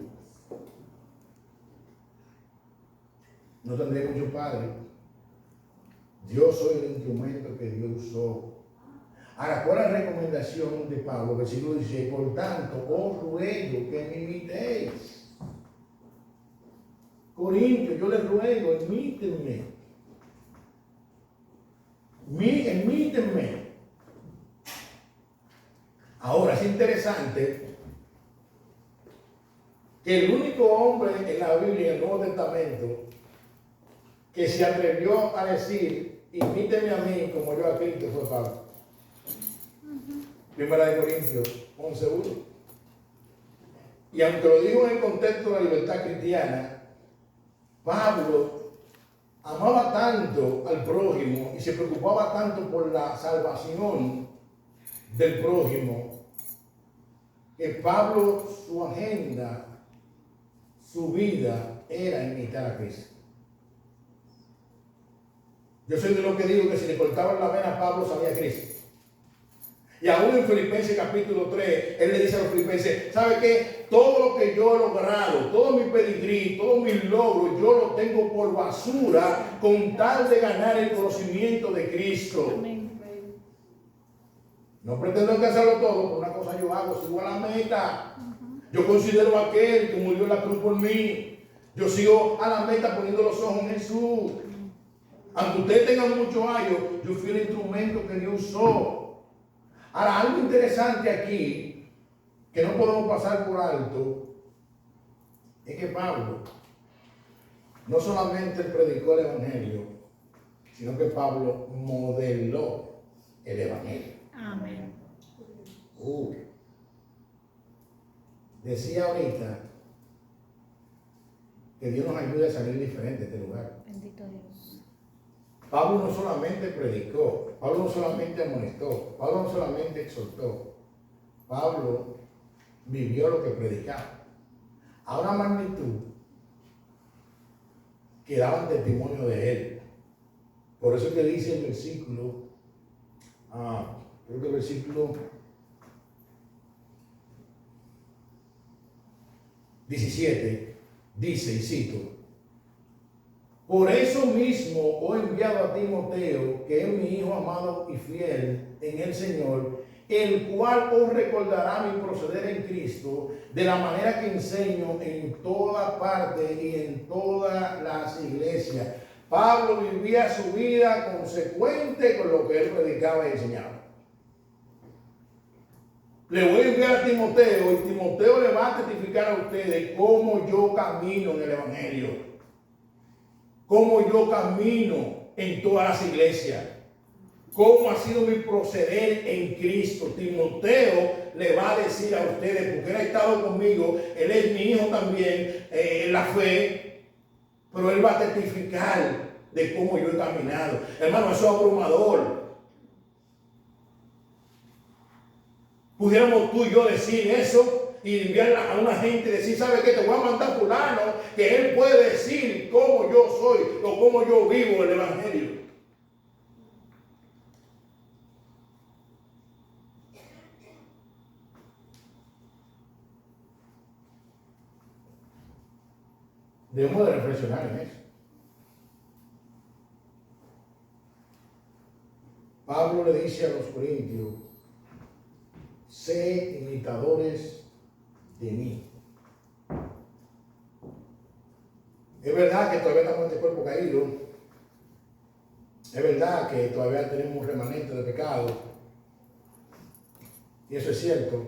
no tendré muchos padres. Yo soy el instrumento que Dios usó. Ahora, ¿cuál es la recomendación de Pablo? Versículo 16, por tanto, os ruego que me imitéis. Corintios, yo les ruego, imítenme. Imítenme. Ahora, es interesante que el único hombre en la Biblia, en el Nuevo Testamento, que se atrevió a decir, imíteme a mí como yo a Cristo, fue Pablo. Primera de Corintios 11:1. Y aunque lo dijo en el contexto de la libertad cristiana, Pablo amaba tanto al prójimo y se preocupaba tanto por la salvación del prójimo, que Pablo, su agenda, su vida era imitar a Cristo. Yo soy de los que digo que si le cortaban la vena a Pablo sabía Cristo. Y aún en Filipenses capítulo 3, él le dice a los filipenses, ¿sabe qué? Todo lo que yo he logrado, todo mi pedigrí, todos mis logros, yo lo tengo por basura con tal de ganar el conocimiento de Cristo. Amén. No pretendo alcanzarlo todo, pero una cosa yo hago, sigo a la meta. Yo considero a aquel que murió en la cruz por mí. Yo sigo a la meta poniendo los ojos en Jesús. Aunque ustedes tengan muchos años, yo fui el instrumento que Dios usó. Ahora, algo interesante aquí, que no podemos pasar por alto, es que Pablo no solamente predicó el Evangelio, sino que Pablo modeló el Evangelio. Amén. Decía ahorita que Dios nos ayude a salir diferente de este lugar. Bendito Dios. Pablo no solamente predicó, Pablo no solamente amonestó, Pablo no solamente exhortó, Pablo vivió lo que predicaba. A una magnitud que daban testimonio de él. Por eso es que dice el versículo, creo que el versículo 17, dice, y cito, por eso mismo he enviado a Timoteo, que es mi hijo amado y fiel en el Señor, el cual os recordará mi proceder en Cristo, de la manera que enseño en toda parte y en todas las iglesias. Pablo vivía su vida consecuente con lo que él predicaba y enseñaba. Le voy a enviar a Timoteo, y Timoteo le va a testificar a ustedes cómo yo camino en el Evangelio. Cómo yo camino en todas las iglesias. Cómo ha sido mi proceder en Cristo. Timoteo le va a decir a ustedes, porque él ha estado conmigo, él es mi hijo también en la fe, pero él va a testificar de cómo yo he caminado. Hermano, eso es abrumador. Pudiéramos tú y yo decir eso y enviarla a una gente y decir, ¿sabe qué? Te voy a mandar a fulano, que él puede decir cómo yo soy o cómo yo vivo el Evangelio. Debemos de reflexionar en eso. Pablo le dice a los corintios, sé imitadores de mí. Es verdad que todavía estamos en este cuerpo caído. Es verdad que todavía tenemos un remanente de pecado. Y eso es cierto.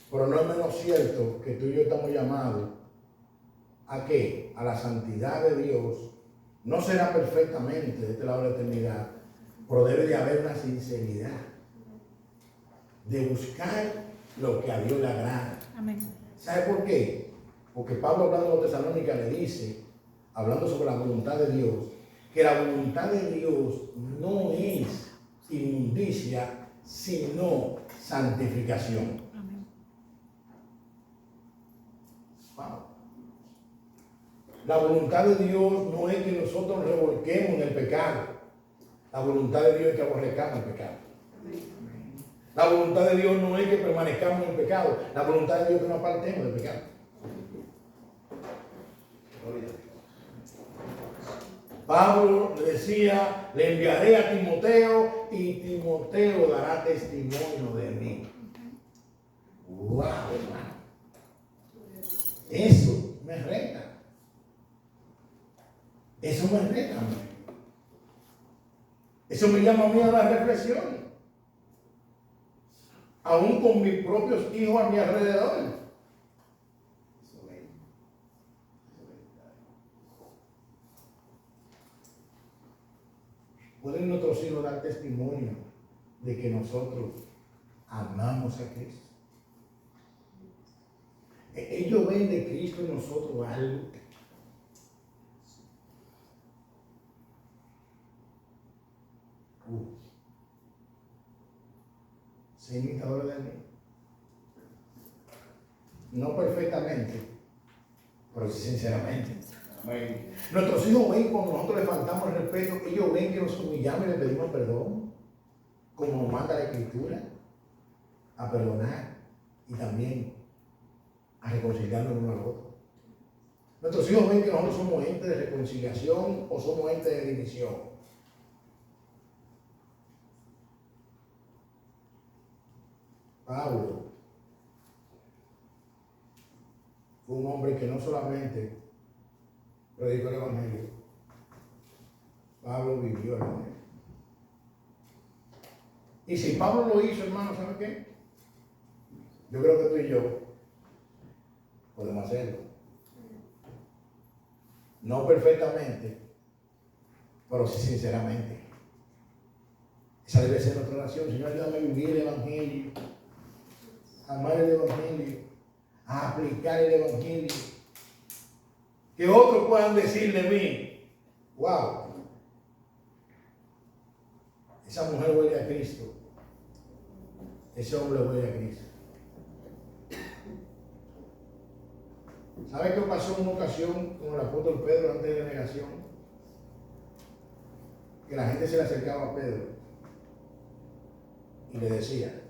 Pero no es menos cierto que tú y yo estamos llamados ¿a qué? A la santidad de Dios. No será perfectamente de este lado de la eternidad, pero debe de haber una sinceridad de buscar lo que a Dios le agrada. Amén. ¿Sabe por qué? Porque Pablo, hablando de los Tesalónicas, le dice, hablando sobre la voluntad de Dios, que la voluntad de Dios no es inmundicia, sino santificación. Amén. Wow. La voluntad de Dios no es que nosotros nos revolquemos en el pecado. La voluntad de Dios es que aborrezcamos el pecado. La voluntad de Dios no es que permanezcamos en el pecado. La voluntad de Dios es que nos apartemos del pecado. Pablo le decía, le enviaré a Timoteo y Timoteo dará testimonio de mí. ¡Wow, hermano! Eso me reta. Eso me reta a mí. Eso me llama a mí a la reflexión. Aún con mis propios hijos a mi alrededor. ¿Pueden nuestros hijos dar testimonio de que nosotros amamos a Cristo? Ellos ven de Cristo en nosotros algo. Ser imitadores de mí. No perfectamente, pero sí sinceramente. Amén. Nuestros hijos ven cuando nosotros les faltamos el respeto, ellos ven que nos humillamos y les pedimos perdón, como nos manda la Escritura, a perdonar y también a reconciliarnos uno al otro. Nuestros hijos ven que nosotros somos gente de reconciliación o somos gente de división. Pablo fue un hombre que no solamente predicó el Evangelio, Pablo vivió el Evangelio. Y si Pablo lo hizo, hermano, ¿sabe qué? Yo creo que tú y yo podemos hacerlo. No perfectamente, pero sí sinceramente. Esa debe ser nuestra oración. Señor, ayúdame a vivir el Evangelio, a amar el Evangelio, a aplicar el Evangelio. Que otros puedan decir de mí, wow, esa mujer huele a Cristo, ese hombre huele a Cristo. ¿Sabe qué pasó en una ocasión con el apóstol Pedro antes de la negación? Que la gente se le acercaba a Pedro y le decía,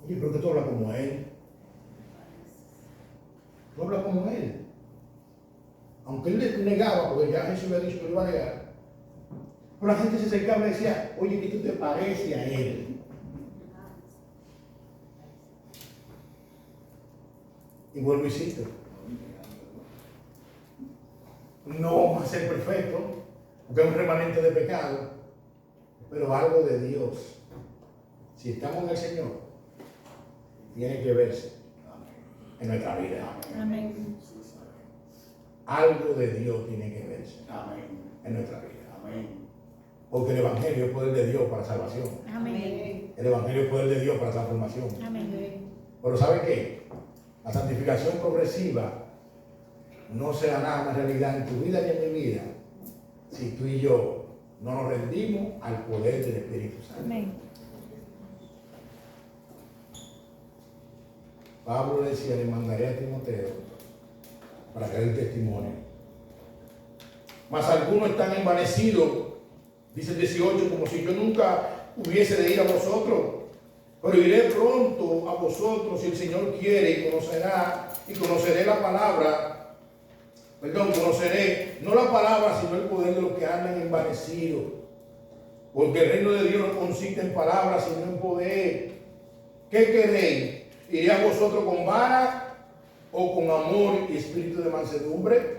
oye, pero que tú hablas como él. Tú hablas como él. Aunque él le negaba, porque ya Jesús le había dicho que lo iba a negar. Pero la gente se acercaba y decía, oye, que tú te pareces a él. Y vuelvo y cito. No vamos a ser perfectos, porque es un remanente de pecado, pero algo de Dios. Si estamos en el Señor, tiene que verse en nuestra vida. Amén. Algo de Dios tiene que verse en nuestra vida. Porque el Evangelio es poder de Dios para salvación. Amén. El Evangelio es poder de Dios para transformación. Amén. Pero ¿sabe qué? La santificación progresiva no se hará una realidad en tu vida ni en mi vida si tú y yo no nos rendimos al poder del Espíritu Santo. Amén. Pablo decía, le mandaré a Timoteo para que dé el testimonio. Mas algunos están envanecidos, dice el 18, como si yo nunca hubiese de ir a vosotros. pero iré pronto a vosotros si el Señor quiere y conoceré la palabra, conoceré no la palabra sino el poder de los que andan envanecidos, porque el reino de Dios no consiste en palabras sino en poder. ¿Qué queréis? ¿Iré a vosotros con vara o con amor y espíritu de mansedumbre?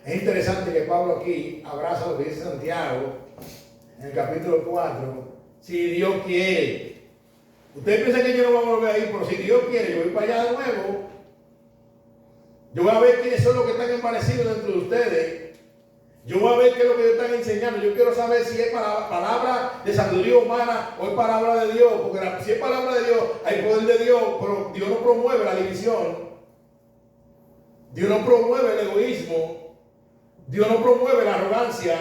Es interesante que Pablo aquí abraza lo que dice Santiago en el capítulo 4. Si Dios quiere. Ustedes piensan que yo no voy a volver ahí, pero si Dios quiere, yo voy para allá de nuevo. Yo voy a ver quiénes son los que están emparecidos dentro de ustedes. Yo voy a ver qué es lo que ellos están enseñando. Yo quiero saber si es palabra de sabiduría humana o es palabra de Dios. Porque si es palabra de Dios, hay poder de Dios, pero Dios no promueve la división. Dios no promueve el egoísmo. Dios no promueve la arrogancia.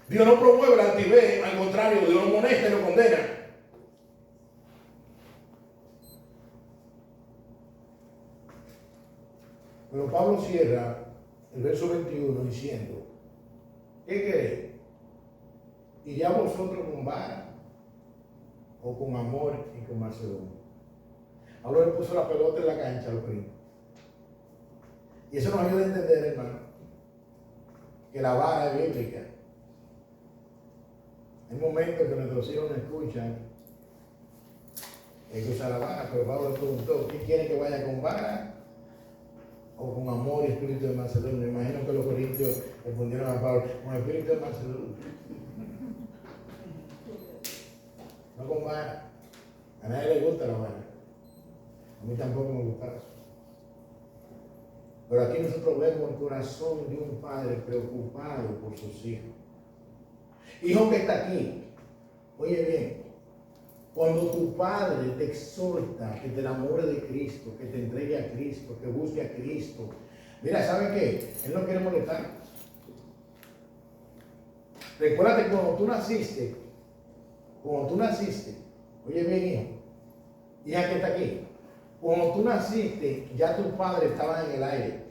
Dios no promueve la altivez. Al contrario, Dios no molesta y no condena. Pero Pablo cierra el verso 21 diciendo: ¿qué queréis? ¿Iré a vosotros con vara o con amor y con mansedumbre? Pablo le puso la pelota en la cancha a los primos. Y eso nos ayuda a entender, hermano, que la vara es bíblica. Hay momentos que nuestros hijos no escuchan, hay que usar la vara, pero Pablo le preguntó: ¿qué quiere que vaya con vara o con amor y espíritu de mansedumbre? Me imagino que los corintios respondieron a Pablo: con espíritu de mansedumbre. No con vara. A nadie le gusta la vara. A mí tampoco me gusta eso. Pero aquí nosotros vemos el corazón de un padre preocupado por sus hijos. Hijo que está aquí, oye bien, cuando tu padre te exhorta que te enamores de Cristo, que te entregue a Cristo, que busque a Cristo, mira, ¿sabe qué? Él no quiere molestar. Recuérdate cuando tú naciste, oye bien, hijo, hija que está aquí, cuando tú naciste, ya tus padres estaban en el aire.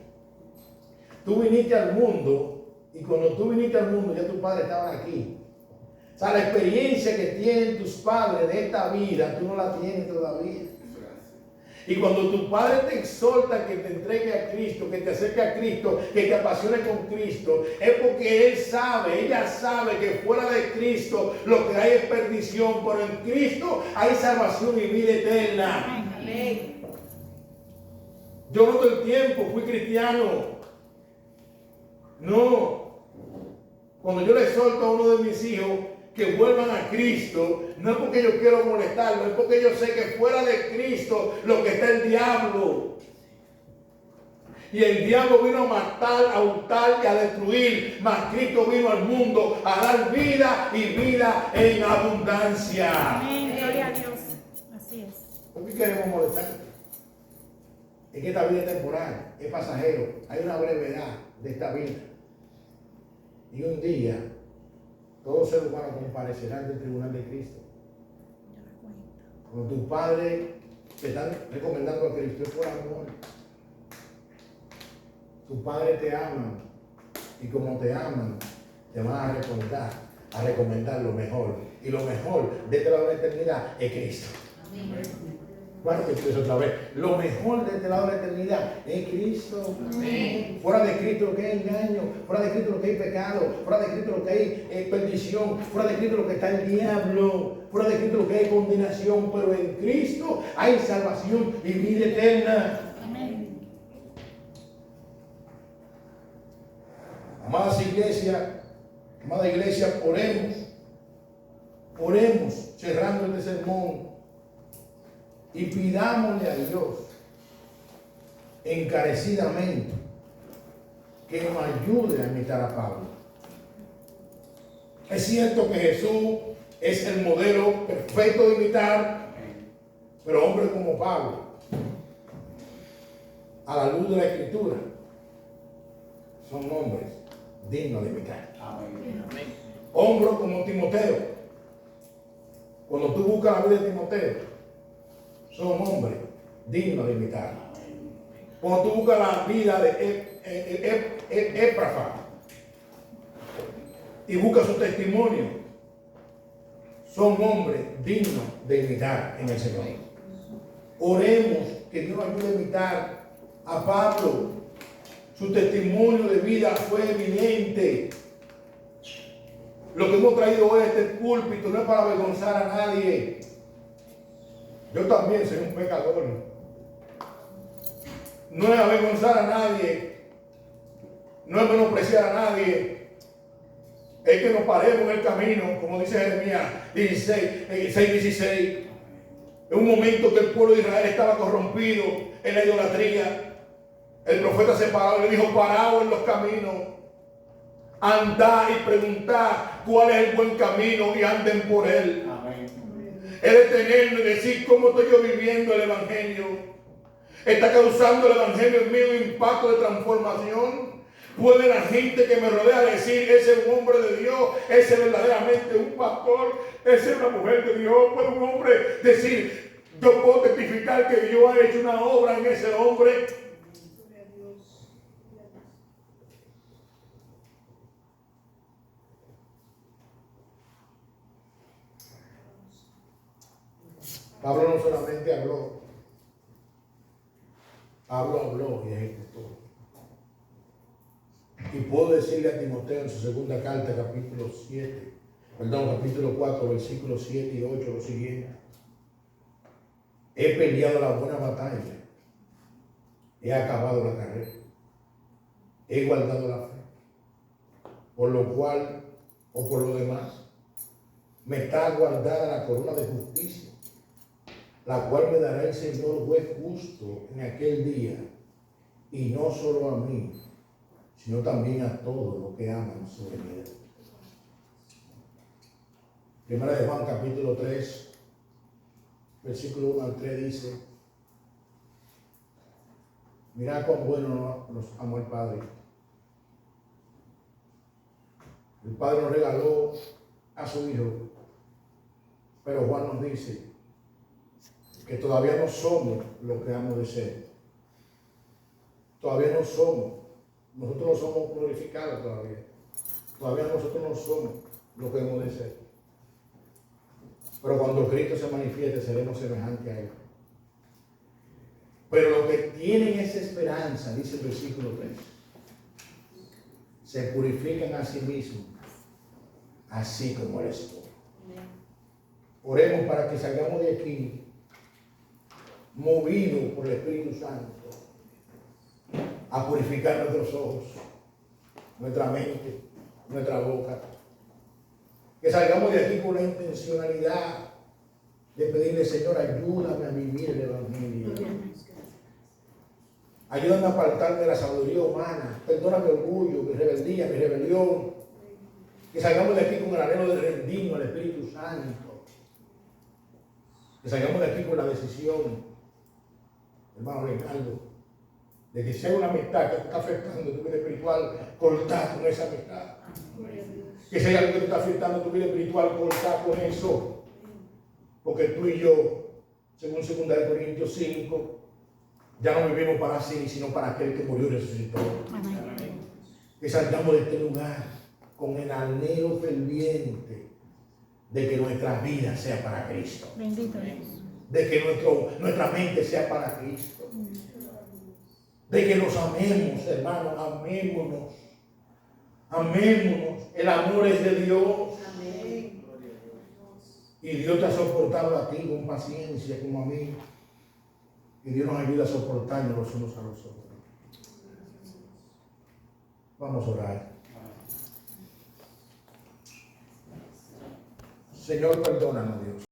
Tú viniste al mundo, y cuando tú viniste al mundo, ya tus padres estaban aquí. O sea, la experiencia que tienen tus padres de esta vida, tú no la tienes todavía. Y cuando tu padre te exhorta que te entregue a Cristo, que te acerque a Cristo, que te apasione con Cristo, es porque él sabe, ella sabe que fuera de Cristo lo que hay es perdición, pero en Cristo hay salvación y vida eterna. Amén. Yo no todo el tiempo fui cristiano. No. Cuando yo le exhorto a uno de mis hijos que vuelvan a Cristo, no es porque yo quiero molestarlo, es porque yo sé que fuera de Cristo lo que está el diablo. Y el diablo vino a matar, a hurtar y a destruir, mas Cristo vino al mundo a dar vida y vida en abundancia. Amén, gloria a Dios. Así es. ¿Por qué queremos molestar? Es que esta vida es temporal, es pasajero, hay una brevedad de esta vida. Y un día, todo ser humano comparecerá ante el tribunal de Cristo. Cuando tus padres te están recomendando a Cristo, es por amor. Tus padres te aman, y como te aman, te van a recomendar lo mejor. Y lo mejor de este lado de la eternidad es Cristo. Amén. Bueno, que esto es otra vez. Lo mejor de este lado de la eternidad es Cristo. Amén. Fuera de Cristo lo que hay engaño, fuera de Cristo lo que hay pecado, fuera de Cristo lo que hay perdición, fuera de Cristo lo que está el diablo, fuera de Cristo lo que hay condenación, pero en Cristo hay salvación y vida eterna. Amén. Amada iglesia, oremos cerrando este sermón y pidámosle a Dios encarecidamente que nos ayude a imitar a Pablo. Es cierto que Jesús es el modelo perfecto de imitar, pero hombres como Pablo, a la luz de la Escritura, son hombres dignos de imitar. Hombres como Timoteo. Cuando tú buscas la vida de Timoteo, son hombres dignos de imitar. Cuando tú buscas la vida de Éprafas y buscas su testimonio, son hombres dignos de imitar en el Señor. Oremos que Dios nos ayude a imitar a Pablo. Su testimonio de vida fue evidente. Lo que hemos traído hoy a este púlpito no es para avergonzar a nadie. Yo también soy un pecador. No es avergonzar a nadie. No es menospreciar a nadie. Es que nos paremos en el camino, como dice Jeremías 6:16. En un momento que el pueblo de Israel estaba corrompido en la idolatría, el profeta se paró y le dijo: paraos en los caminos, andad y preguntad cuál es el buen camino y anden por él. Amén. Es detenernos y decir: ¿cómo estoy yo viviendo el Evangelio? ¿Está causando el Evangelio en mí un impacto de transformación? ¿Puede la gente que me rodea decir: ese es un hombre de Dios, ese es verdaderamente un pastor, ese es una mujer de Dios? ¿Puede un hombre decir: yo puedo testificar que Dios ha hecho una obra en ese hombre? Pablo no solamente habló y ejecutó. Y puedo decirle a Timoteo en su segunda carta, capítulo 4, versículos 7 y 8, lo siguiente: he peleado la buena batalla, he acabado la carrera, he guardado la fe, por lo cual, o por lo demás, me está guardada la corona de justicia, la cual me dará el Señor juez justo en aquel día, y no solo a mí, sino también a todos los que aman su venida. Primera de Juan, capítulo 3, versículo 1 al 3 dice: mirad cuán bueno nos amó el Padre. El Padre nos regaló a su Hijo, pero Juan nos dice que todavía no somos lo que hemos de ser. Todavía no somos. Nosotros no somos glorificados todavía. Todavía nosotros no somos lo que hemos de ser. Pero cuando Cristo se manifieste, seremos semejantes a Él. Pero los que tienen esa esperanza, dice el versículo 3, se purifican a sí mismos, así como Él es puro. Oremos para que salgamos de aquí movidos por el Espíritu Santo a purificar nuestros ojos, nuestra mente, nuestra boca. Que salgamos de aquí con la intencionalidad de pedirle: Señor, ayúdame a vivir el Evangelio. Ayúdame a apartarme de la sabiduría humana. Perdona mi orgullo, mi rebeldía, mi rebelión. Que salgamos de aquí con el anhelo de rendirnos al Espíritu Santo. Que salgamos de aquí con la decisión, hermano Reinaldo, de que si hay una amistad que te está afectando tu vida espiritual, cortar con esa amistad. Que si hay algo que te está afectando tu vida espiritual, cortar con eso. Porque tú y yo, según 2 Corintios 5, ya no vivimos para sí, sino para aquel que murió y resucitó. Amén. Que salgamos de este lugar con el anhelo ferviente de que nuestra vida sea para Cristo. Bendito Dios. De que nuestra mente sea para Cristo. De que nos amemos, hermanos, amémonos. Amémonos. El amor es de Dios. Amén. Y Dios te ha soportado a ti con paciencia, como a mí. Y Dios nos ayuda a soportarnos los unos a los otros. Vamos a orar. Señor, perdónanos, Dios.